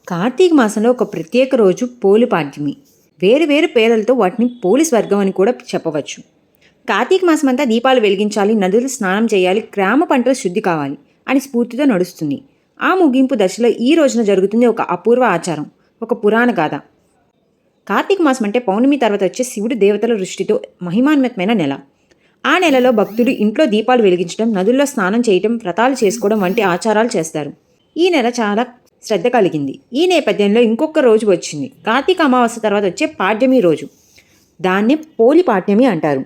కార్తీక మాసంలో ఒక ప్రత్యేక రోజు పోలి పాడ్యమి. వేరు వేరు పేర్లతో వాటిని పోలి స్వర్గం అని కూడా చెప్పవచ్చు. కార్తీక మాసం అంతా దీపాలు వెలిగించాలి, నదులు స్నానం చేయాలి, గ్రామ పంటలు శుద్ధి కావాలి అని స్ఫూర్తితో నడుస్తుంది. ఆ ముగింపు దశలో ఈ రోజున జరుగుతుంది ఒక అపూర్వ ఆచారం, ఒక పురాణ గాథ. కార్తీక మాసం అంటే పౌర్ణమి తర్వాత వచ్చే శివుడు దేవతల దృష్టితో మహిమాన్వితమైన నెల. ఆ నెలలో భక్తులు ఇంట్లో దీపాలు వెలిగించడం, నదుల్లో స్నానం చేయడం, వ్రతాలు చేసుకోవడం వంటి ఆచారాలు చేస్తారు. ఈ నెల చాలా శ్రద్ధ కలిగింది. ఈ నేపథ్యంలో ఇంకొక రోజు వచ్చింది, కార్తీక అమావాస్య తర్వాత వచ్చే పాడ్యమి రోజు. దాన్నే పోలి పాడ్యమి అంటారు.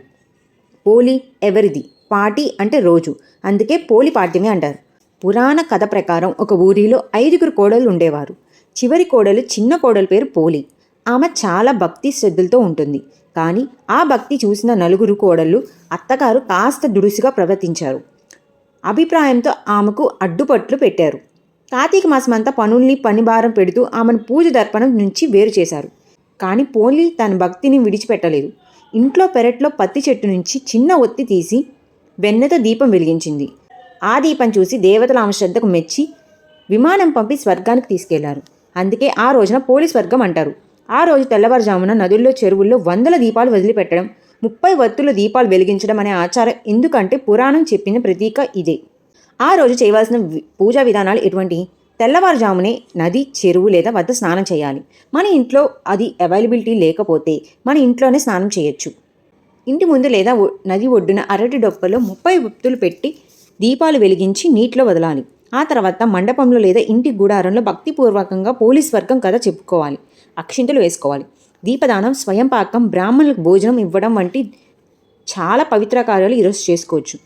పోలి ఎవరిది, పాటి అంటే రోజు, అందుకే పోలి పాడ్యమి అంటారు. పురాణ కథ ప్రకారం ఒక ఊరిలో 5 కోడళ్ళు ఉండేవారు. చివరి కోడలు చిన్న కోడలు పేరు పోలి. ఆమె చాలా భక్తి శ్రద్ధలతో ఉంటుంది. కానీ ఆ భక్తి చూసిన 4 కోడళ్ళు అత్తగారు కాస్త దుడుసుగా ప్రవర్తించారు. అభిప్రాయంతో ఆమెకు అడ్డుపట్లు పెట్టారు. కార్తీక మాసం అంతా పని భారం పెడుతూ ఆమెను పూజ దర్పణం నుంచి వేరు చేశారు. కానీ పోలి తన భక్తిని విడిచిపెట్టలేదు. ఇంట్లో పెరట్లో పత్తి చెట్టు నుంచి చిన్న ఒత్తి తీసి వెన్నెతో దీపం వెలిగించింది. ఆ దీపం చూసి దేవతలు ఆమె శ్రద్ధకు మెచ్చి విమానం పంపి స్వర్గానికి తీసుకెళ్లారు. అందుకే ఆ రోజున పోలి స్వర్గం అంటారు. ఆ రోజు తెల్లవారుజామున నదుల్లో, చెరువుల్లో 100 దీపాలు వదిలిపెట్టడం, 30 వత్తుల దీపాలు వెలిగించడం అనే ఆచారం. ఎందుకంటే పురాణం చెప్పిన ప్రతీక ఇదే. ఆ రోజు చేయవలసిన పూజా విధానాలు ఎటువంటి? తెల్లవారుజామునే నది, చెరువు లేదా వద్ద స్నానం చేయాలి. మన ఇంట్లో అది అవైలబిలిటీ లేకపోతే మన ఇంట్లోనే స్నానం చేయొచ్చు. ఇంటి ముందు లేదా నది ఒడ్డున అరటి డొప్పలో 30 వత్తులు పెట్టి దీపాలు వెలిగించి నీటిలో వదలాలి. ఆ తర్వాత మండపంలో లేదా ఇంటి గుడారంలో భక్తిపూర్వకంగా పోలి స్వర్గం కథ చెప్పుకోవాలి. అక్షింతలు వేసుకోవాలి. దీపదానం, స్వయం పాకం, బ్రాహ్మణులకు భోజనం ఇవ్వడం వంటి చాలా పవిత్ర కార్యాలు ఈరోజు చేసుకోవచ్చు.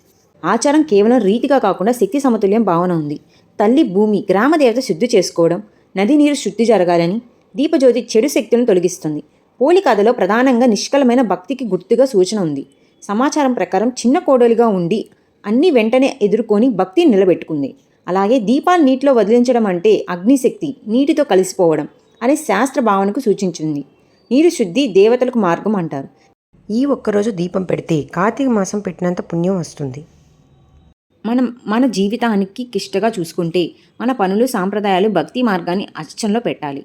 ఆచారం కేవలం రీతిగా కాకుండా శక్తి సమతుల్యం భావన ఉంది. తల్లి భూమి, గ్రామదేవత శుద్ధి చేసుకోవడం, నది నీరు శుద్ధి జరగాలని, దీపజ్యోతి చెడు శక్తులను తొలగిస్తుంది. పోలి కథలో ప్రధానంగా నిష్కలమైన భక్తికి గుర్తుగా సూచన ఉంది. సమాచారం ప్రకారం చిన్న కోడలుగా ఉండి అన్ని వెంటనే ఎదుర్కొని భక్తిని నిలబెట్టుకుంది. అలాగే దీపాలు నీటిలో వదిలించడం అంటే అగ్నిశక్తి నీటితో కలిసిపోవడం అనే శాస్త్ర భావనకు సూచించింది. నీరు శుద్ధి దేవతలకు మార్గం అంటారు. ఈ ఒక్కరోజు దీపం పెడితే కార్తీక మాసం పెట్టినంత పుణ్యం వస్తుంది. మన జీవితానికి కిష్టగా చూసుకుంటే మన పనులు, సాంప్రదాయాలు, భక్తి మార్గాన్ని అచ్చంలో పెట్టాలి.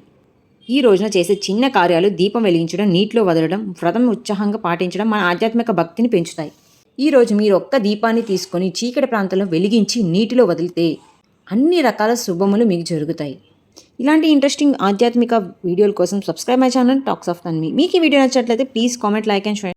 ఈ రోజున చేసే చిన్న కార్యాలు, దీపం వెలిగించడం, నీటిలో వదలడం, వ్రతం ఉత్సాహంగా పాటించడం మన ఆధ్యాత్మిక భక్తిని పెంచుతాయి. ఈరోజు మీరు ఒక్క దీపాన్ని తీసుకొని చీకటి ప్రాంతంలో వెలిగించి నీటిలో వదిలితే అన్ని రకాల శుభములు మీకు జరుగుతాయి. ఇలాంటి ఇంట్రెస్టింగ్ ఆధ్యాత్మిక వీడియోల కోసం subscribe my channel talks of Tanvi. మీకు ఈ వీడియో నచ్చినట్లయితే please comment, like and share.